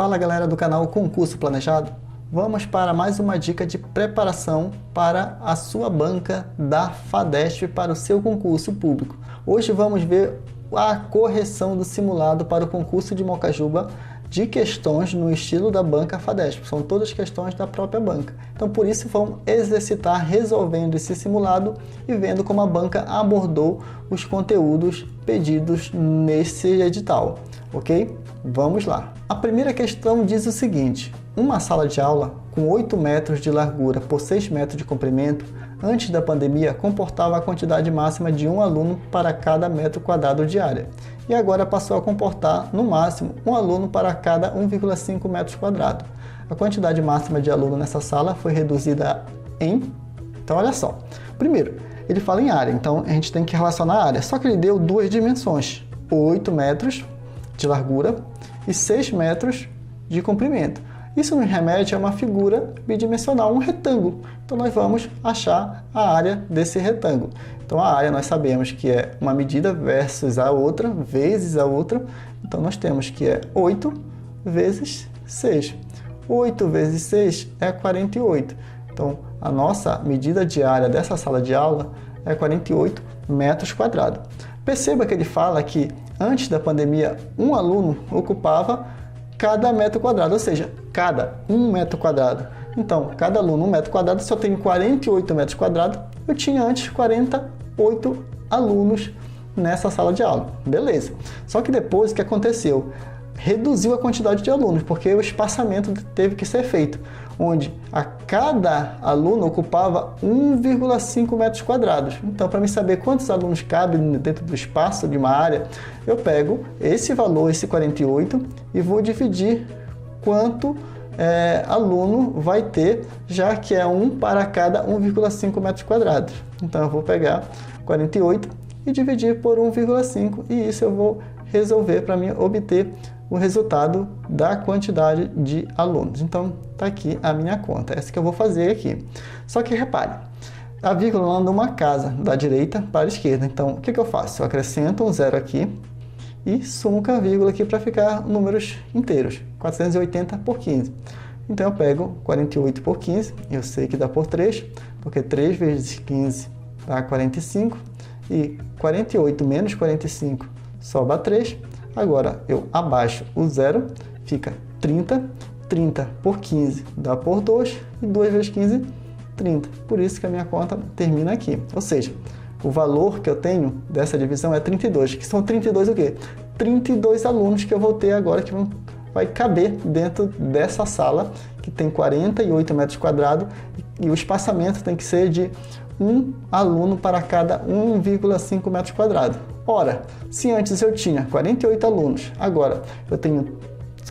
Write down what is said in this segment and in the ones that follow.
Fala galera do canal Concurso Planejado, vamos para mais uma dica de preparação para a sua banca da FADESP para o seu concurso público. Hoje vamos ver a correção do simulado para o concurso de Mocajuba de questões no estilo da banca FADESP, são todas questões da própria banca. Então por isso vamos exercitar resolvendo esse simulado e vendo como a banca abordou os conteúdos pedidos nesse edital, ok? Vamos lá. A primeira questão diz o seguinte: uma sala de aula com 8 metros de largura por 6 metros de comprimento, antes da pandemia, comportava a quantidade máxima de um aluno para cada metro quadrado de área. E agora passou a comportar, no máximo, um aluno para cada 1,5 metros quadrados. A quantidade máxima de aluno nessa sala foi reduzida em... Então, olha só. Primeiro, ele fala em área, então a gente tem que relacionar a área. Só que ele deu duas dimensões, 8 metros de largura e 6 metros de comprimento. Isso nos remete a uma figura bidimensional, um retângulo. Então nós vamos achar a área desse retângulo. Então a área nós sabemos que é uma medida versus a outra, vezes a outra. Então nós temos que é 8 vezes 6. 8 vezes 6 é 48. Então a nossa medida de área dessa sala de aula é 48 metros quadrados. Perceba que ele fala que antes da pandemia um aluno ocupava cada metro quadrado, ou seja, cada 1 metro quadrado. Então, cada aluno 1 metro quadrado, se eu tenho 48 metros quadrados, eu tinha antes 48 alunos nessa sala de aula. Beleza. Só que depois, o que aconteceu? Reduziu a quantidade de alunos, porque o espaçamento teve que ser feito, onde a cada aluno ocupava 1,5 metros quadrados. Então, para me saber quantos alunos cabem dentro do espaço de uma área, eu pego esse valor, esse 48, e vou dividir quanto aluno vai ter, já que é 1 para cada 1,5 metros quadrados. Então, eu vou pegar 48 e dividir por 1,5, e isso eu vou resolver para mim obter o resultado da quantidade de alunos. Então, está aqui a minha conta, essa que eu vou fazer aqui. Só que repare, a vírgula anda uma casa, da direita para a esquerda. Então, o que eu faço? Eu acrescento um zero aqui e sumo com a vírgula aqui para ficar números inteiros, 480 por 15. Então, eu pego 48 por 15, eu sei que dá por 3, porque 3 vezes 15 dá 45, e 48 menos 45 sobra 3. Agora, eu abaixo o zero, fica 30. 30 por 15 dá por 2, e 2 vezes 15, 30. Por isso que a minha conta termina aqui. Ou seja, o valor que eu tenho dessa divisão é 32, que são 32 o quê? 32 alunos que eu vou ter agora, que vai caber dentro dessa sala, que tem 48 metros quadrados, e o espaçamento tem que ser de um aluno para cada 1,5 metros quadrados. Ora, se antes eu tinha 48 alunos, agora eu tenho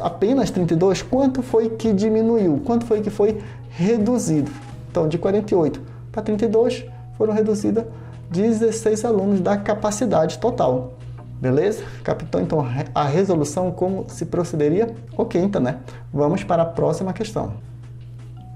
apenas 32, quanto foi que diminuiu? Quanto foi que foi reduzido? Então, de 48 para 32, foram reduzidas 16 alunos da capacidade total. Beleza? Captou então a resolução, como se procederia? Ok, então, né? Vamos para a próxima questão.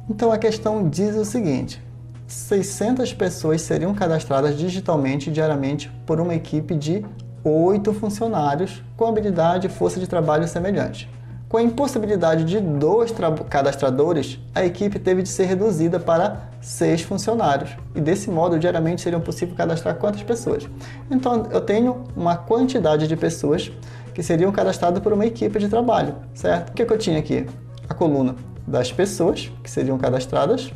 Então, a questão diz o seguinte: 600 pessoas seriam cadastradas digitalmente diariamente por uma equipe de 8 funcionários com habilidade e força de trabalho semelhante. Com a impossibilidade de 2 cadastradores, a equipe teve de ser reduzida para 6 funcionários. E desse modo, diariamente seriam possível cadastrar quantas pessoas? Então, eu tenho uma quantidade de pessoas que seriam cadastradas por uma equipe de trabalho, certo? O que eu tinha aqui? A coluna das pessoas que seriam cadastradas,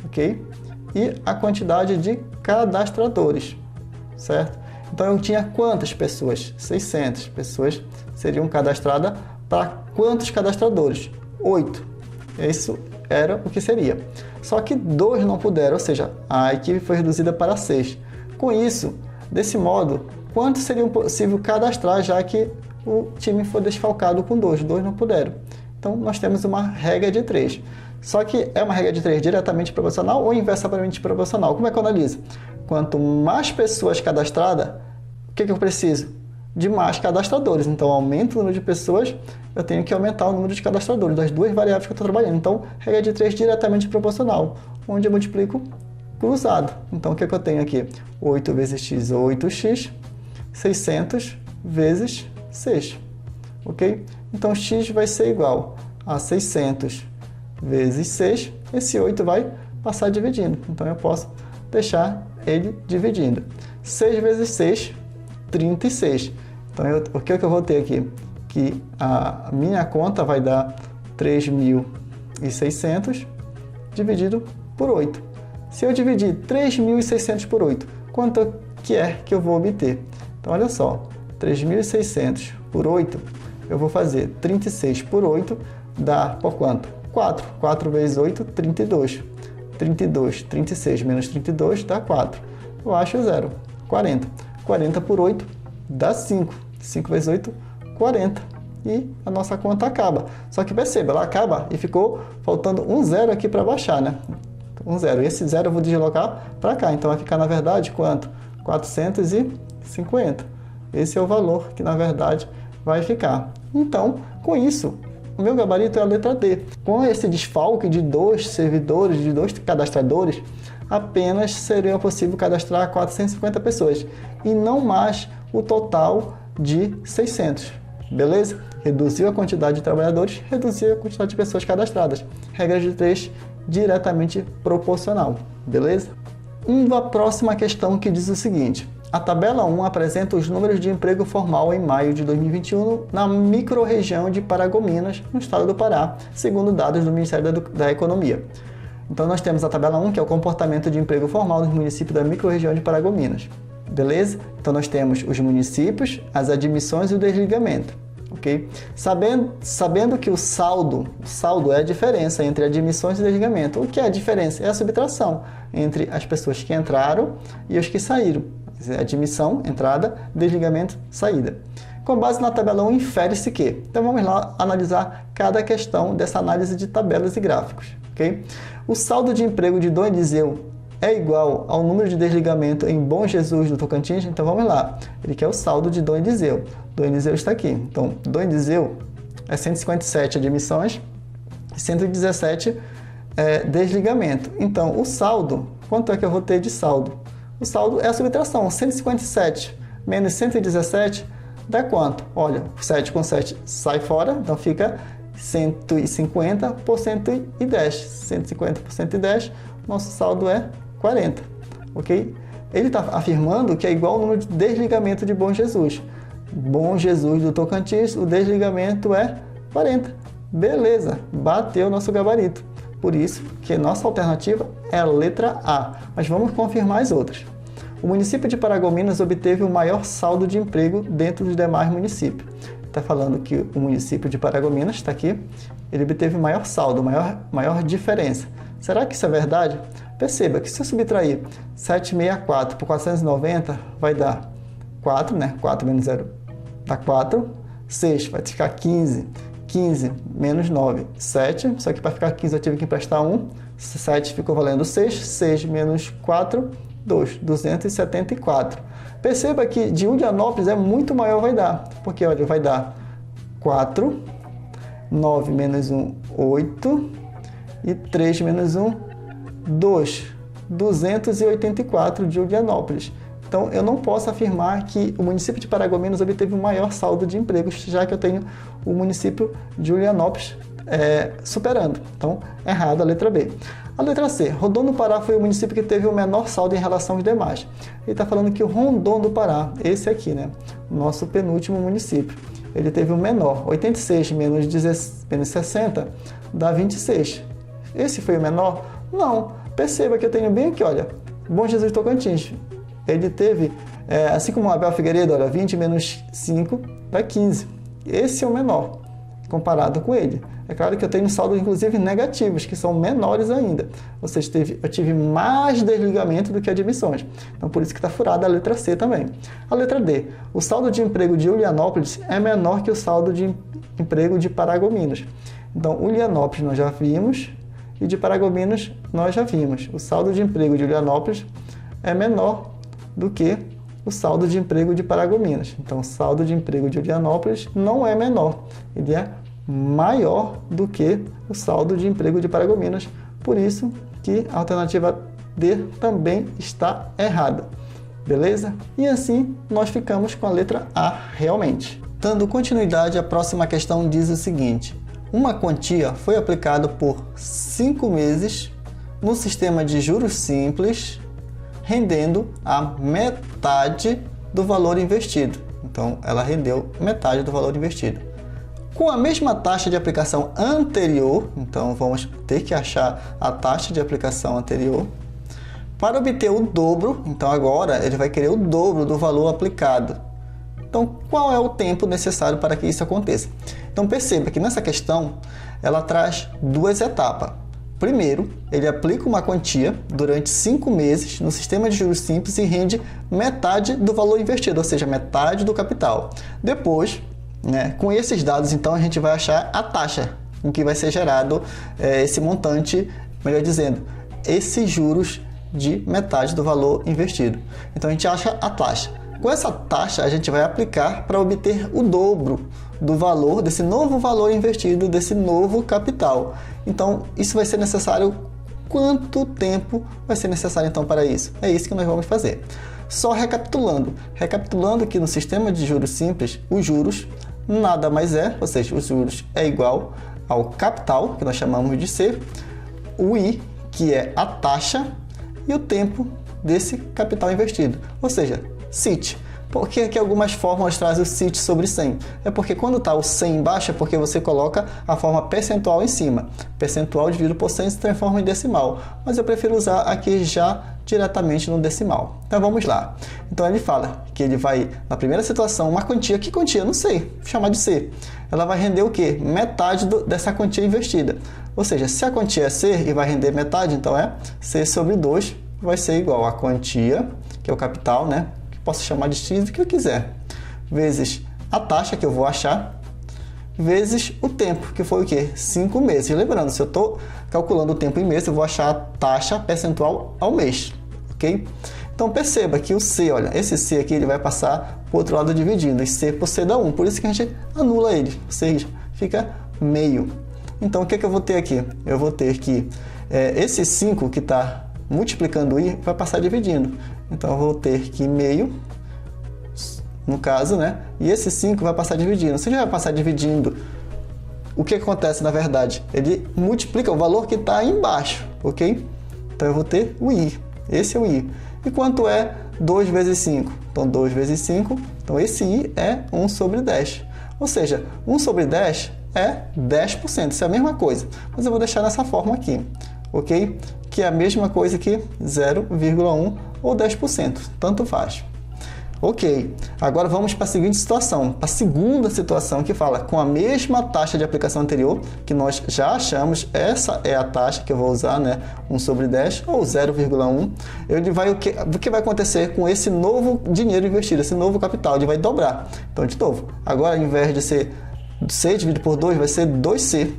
ok? E a quantidade de cadastradores, certo? Então, eu tinha quantas pessoas? 600 pessoas seriam cadastradas para quantos cadastradores? 8. Isso era o que seria. Só que 2 não puderam, ou seja, a equipe foi reduzida para 6. Com isso, desse modo, quantos seriam possível cadastrar, já que o time foi desfalcado com 2? 2 não puderam. Então, nós temos uma regra de 3. Só que é uma regra de 3 diretamente proporcional ou inversamente proporcional? Como é que eu analiso? Quanto mais pessoas cadastradas, o que eu preciso? De mais cadastradores. Então, aumento o número de pessoas, eu tenho que aumentar o número de cadastradores, das duas variáveis que eu estou trabalhando. Então, regra de 3 diretamente proporcional, onde eu multiplico cruzado. Então, o que eu tenho aqui? 8 vezes x, 8x, 600 vezes 6. Ok? Então, x vai ser igual a 600 vezes 6, esse 8 vai passar dividindo. Então, eu posso deixar ele dividindo. 6 vezes 6, 36. Então, o que eu vou ter aqui? Que a minha conta vai dar 3.600 dividido por 8. Se eu dividir 3.600 por 8, quanto que é que eu vou obter? Então, olha só, 3.600 por 8, eu vou fazer 36 por 8, dá por quanto? 4. 4 vezes 8, 32. 32, 36 menos 32 dá 4. Eu acho zero. 40. 40 por 8 dá 5. 5 vezes 8, 40. E a nossa conta acaba. Só que perceba, ela acaba e ficou faltando um zero aqui para baixar, né? Um zero. Esse zero eu vou deslocar para cá. Então vai ficar, na verdade, quanto? 450. Esse é o valor que, na verdade, vai ficar. Então, com isso, o meu gabarito é a letra D. Com esse desfalque de 2 servidores, de 2 cadastradores, apenas seria possível cadastrar 450 pessoas e não mais o total de 600. Beleza? Reduziu a quantidade de trabalhadores, reduziu a quantidade de pessoas cadastradas. Regra de 3, diretamente proporcional. Beleza? Uma próxima questão que diz o seguinte: a tabela 1 apresenta os números de emprego formal em maio de 2021 na microrregião de Paragominas, no estado do Pará, segundo dados do Ministério da Economia. Então, nós temos a tabela 1, que é o comportamento de emprego formal nos municípios da microrregião de Paragominas. Beleza? Então, nós temos os municípios, as admissões e o desligamento. Ok? Sabendo que o saldo é a diferença entre admissões e desligamento. O que é a diferença? É a subtração entre as pessoas que entraram e os que saíram. Admissão, entrada, desligamento, saída. Com base na tabela 1, infere-se que... Então, vamos lá analisar cada questão dessa análise de tabelas e gráficos. Okay? O saldo de emprego de Dom Eliseu é igual ao número de desligamento em Bom Jesus do Tocantins? Então, vamos lá. Ele quer o saldo de Dom Eliseu. Dom Eliseu está aqui. Então, Dom Eliseu é 157 admissões e 117 desligamento. Então, o saldo, quanto é que eu vou ter de saldo? O saldo é a subtração. 157 menos 117 dá quanto? Olha, 7 com 7 sai fora, então fica 150 por 110. 150 por 110, nosso saldo é 40. Ok? Ele está afirmando que é igual ao número de desligamento de Bom Jesus. Bom Jesus do Tocantins, o desligamento é 40. Beleza, bateu o nosso gabarito. Por isso que nossa alternativa é a letra A. Mas vamos confirmar as outras. O município de Paragominas obteve o maior saldo de emprego dentro dos demais municípios. Está falando que o município de Paragominas, está aqui, ele obteve o maior saldo, maior diferença. Será que isso é verdade? Perceba que se eu subtrair 764 por 490, vai dar 4, né? 4 menos 0 dá 4. 6 vai ficar 15. 15 menos 9, 7. Só que para ficar 15 eu tive que emprestar 1. 7 ficou valendo 6. 6 menos 4, 2. 274. Perceba que de Julianópolis é muito maior, vai dar. Porque, olha, vai dar 4. 9 menos 1, 8. E 3 menos 1, 2. 284 de Julianópolis. Então, eu não posso afirmar que o município de Paragominas obteve o maior saldo de empregos, já que eu tenho o município de Julianópolis superando. Então, errado a letra B. A letra C. Rondon do Pará foi o município que teve o menor saldo em relação aos demais. Ele está falando que o Rondon do Pará, esse aqui, né? Nosso penúltimo município, ele teve o menor. 86 menos 60 dá 26. Esse foi o menor? Não. Perceba que eu tenho bem aqui, olha, Bom Jesus Tocantins. Ele teve, assim como o Abel Figueiredo, olha, 20 menos 5 dá 15. Esse é o menor, comparado com ele. É claro que eu tenho saldos, inclusive, negativos, que são menores ainda. Ou seja, eu tive mais desligamento do que admissões. Então, por isso que está furada a letra C também. A letra D. O saldo de emprego de Julianópolis é menor que o saldo de emprego de Paragominas. Então, Julianópolis nós já vimos e de Paragominas nós já vimos. O saldo de emprego de Julianópolis é menor do que o saldo de emprego de Paragominas. Então, o saldo de emprego de Julianópolis não é menor, ele é maior do que o saldo de emprego de Paragominas. Por isso que a alternativa D também está errada. Beleza? E assim nós ficamos com a letra A realmente. Dando continuidade, a próxima questão diz o seguinte: uma quantia foi aplicada por 5 meses no sistema de juros simples, rendendo a metade do valor investido. Então, ela rendeu metade do valor investido. Com a mesma taxa de aplicação anterior, então vamos ter que achar a taxa de aplicação anterior, para obter o dobro, então agora ele vai querer o dobro do valor aplicado. Então, qual é o tempo necessário para que isso aconteça? Então, perceba que nessa questão, ela traz duas etapas. Primeiro, ele aplica uma quantia durante 5 meses no sistema de juros simples e rende metade do valor investido, ou seja, metade do capital. Depois, com esses dados, então, a gente vai achar a taxa em que vai ser gerado esse montante, melhor dizendo, esses juros de metade do valor investido. Então, a gente acha a taxa. Com essa taxa, a gente vai aplicar para obter o dobro do valor, desse novo valor investido, desse novo capital. Então, isso vai ser necessário. Quanto tempo vai ser necessário, então, para isso? É isso que nós vamos fazer. Só recapitulando. Recapitulando que no sistema de juros simples, os juros nada mais é, ou seja, os juros é igual ao capital, que nós chamamos de C, o I, que é a taxa, e o tempo desse capital investido, ou seja, CIT. Por que aqui algumas fórmulas trazem o CIT sobre 100? É porque quando está o 100 embaixo é porque você coloca a forma percentual em cima. Percentual dividido por 100 se transforma em decimal. Mas eu prefiro usar aqui já diretamente no decimal. Então vamos lá. Então ele fala que ele vai, na primeira situação, uma quantia. Que quantia? Não sei. Vou chamar de C. Ela vai render o quê? Metade dessa quantia investida. Ou seja, se a quantia é C e vai render metade, então é C sobre 2 vai ser igual a quantia, que é o capital, né? Posso chamar de X o que eu quiser, vezes a taxa que eu vou achar, vezes o tempo, que foi o quê? 5 meses. Lembrando, se eu estou calculando o tempo em mês, eu vou achar a taxa percentual ao mês, ok? Então perceba que o C, olha, esse C aqui ele vai passar para o outro lado dividindo, e C por C dá 1, por isso que a gente anula ele, ou seja, fica meio. Então o que é que eu vou ter aqui? Eu vou ter que esse 5 que está multiplicando I vai passar dividindo. Então, eu vou ter que meio, no caso, né? E esse 5 vai passar dividindo. Se já vai passar dividindo, o que acontece na verdade? Ele multiplica o valor que está embaixo, ok? Então, eu vou ter o I. Esse é o I. E quanto é 2 vezes 5? Então, 2 vezes 5. Então, esse I é 1 sobre 10. Ou seja, 1 sobre 10 é 10%. Isso é a mesma coisa. Mas eu vou deixar nessa forma aqui, ok? Que é a mesma coisa que 0,1 ou 10%, tanto faz. Ok, agora vamos para a seguinte situação, para a segunda situação que fala com a mesma taxa de aplicação anterior, que nós já achamos, essa é a taxa que eu vou usar, né? 1 sobre 10 ou 0,1. O que vai acontecer com esse novo dinheiro investido, esse novo capital? Ele vai dobrar. Então, de novo, agora ao invés de ser C dividido por 2, vai ser 2C,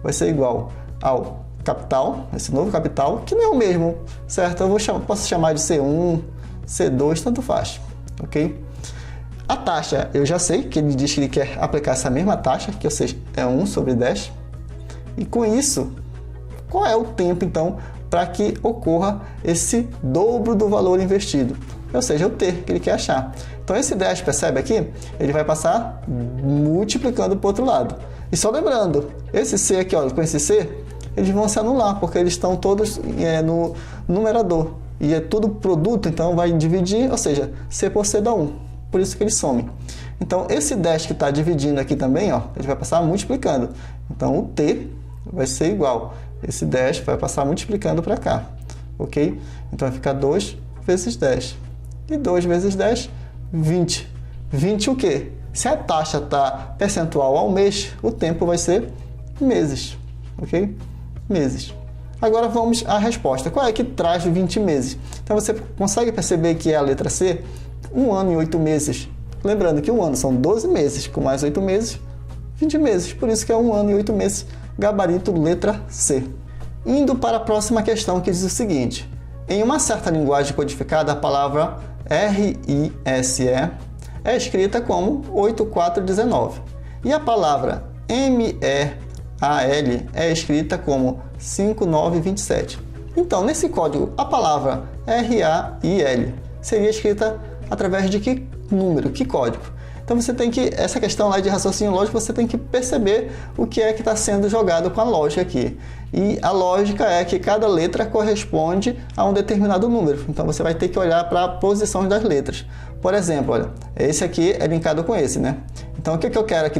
vai ser igual ao capital, esse novo capital, que não é o mesmo, certo? Eu posso chamar de C1, C2, tanto faz, ok? A taxa, eu já sei que ele diz que ele quer aplicar essa mesma taxa, que ou seja, é 1 sobre 10. E com isso, qual é o tempo, então, para que ocorra esse dobro do valor investido? Ou seja, o T que ele quer achar. Então, esse 10, percebe aqui? Ele vai passar multiplicando para o outro lado. E só lembrando, esse C aqui, ó, com esse C, eles vão se anular, porque eles estão todos no numerador. E é tudo produto, então vai dividir, ou seja, C por C dá 1. Por isso que eles somem. Então, esse 10 que está dividindo aqui também, ó, ele vai passar multiplicando. Então, o T vai ser igual. Esse 10 vai passar multiplicando para cá, ok? Então, vai ficar 2 vezes 10. E 2 vezes 10, 20. 20 o quê? Se a taxa está percentual ao mês, o tempo vai ser meses, ok? Meses. Agora vamos à resposta. Qual é que traz 20 meses? Então você consegue perceber que é a letra C? 1 ano e 8 meses. Lembrando que um ano são 12 meses, com mais 8 meses, 20 meses. Por isso que é 1 ano e 8 meses, gabarito letra C. Indo para a próxima questão, que diz o seguinte. Em uma certa linguagem codificada, a palavra RISE é escrita como 8419. E a palavra MEAL é escrita como 5927. Então, nesse código, a palavra RAIL seria escrita através de que número, que código? Então você tem que, essa questão lá de raciocínio lógico, você tem que perceber o que é que está sendo jogado com a lógica aqui. E a lógica é que cada letra corresponde a um determinado número. Então você vai ter que olhar para a posição das letras. Por exemplo, olha, esse aqui é linkado com esse, né? Então o que eu quero aqui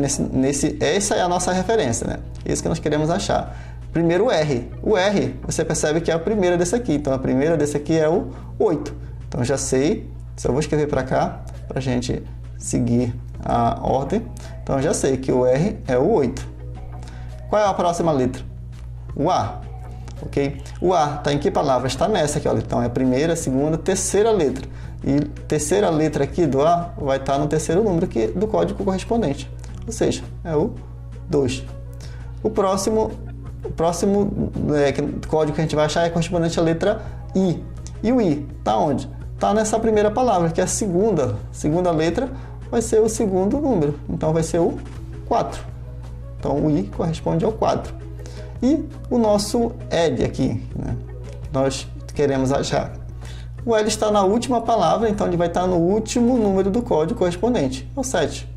essa é a nossa referência, né? Isso que nós queremos achar. Primeiro o R. O R, você percebe que é a primeira desse aqui. Então a primeira desse aqui é o 8. Então eu já sei, só vou escrever para cá, para a gente seguir a ordem. Então eu já sei que o R é o 8. Qual é a próxima letra? O A. Ok? O A está em que palavra? Está nessa aqui, olha. Então é a primeira, segunda, terceira letra. E terceira letra aqui do A vai estar no terceiro número aqui do código correspondente. Ou seja, é o 2. O próximo código que a gente vai achar é correspondente à letra I. E o I está onde? Está nessa primeira palavra, que é a segunda letra, vai ser o segundo número. Então vai ser o 4. Então o I corresponde ao 4. E o nosso L aqui, né? Nós queremos achar. O L está na última palavra, então ele vai estar no último número do código correspondente, o 7.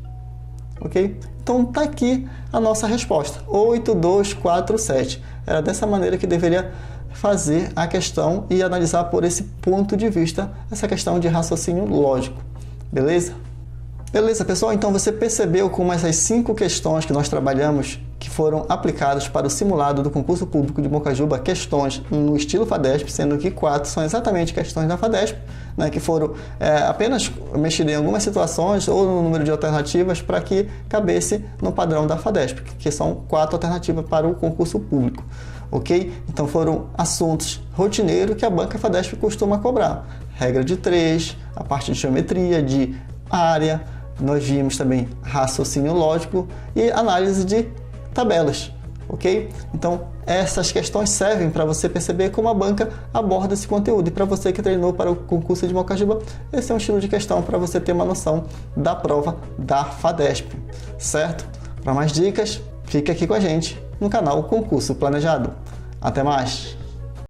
Ok? Então está aqui a nossa resposta, 8, 2, 4, 7. Era dessa maneira que deveria fazer a questão e analisar por esse ponto de vista essa questão de raciocínio lógico. Beleza? Beleza, pessoal? Então você percebeu como essas 5 questões que nós trabalhamos, que foram aplicadas para o simulado do concurso público de Bocajuba, questões no estilo FADESP, sendo que 4 são exatamente questões da FADESP, né, que foram apenas mexidas em algumas situações ou no número de alternativas para que cabesse no padrão da FADESP, que são 4 alternativas para o concurso público. Ok? Então foram assuntos rotineiros que a banca FADESP costuma cobrar. Regra de 3, a parte de geometria, de área, nós vimos também raciocínio lógico e análise de tabelas, ok? Então, essas questões servem para você perceber como a banca aborda esse conteúdo. E para você que treinou para o concurso de Bocajuba, esse é um estilo de questão para você ter uma noção da prova da FADESP, certo? Para mais dicas, fique aqui com a gente no canal Concurso Planejado. Até mais!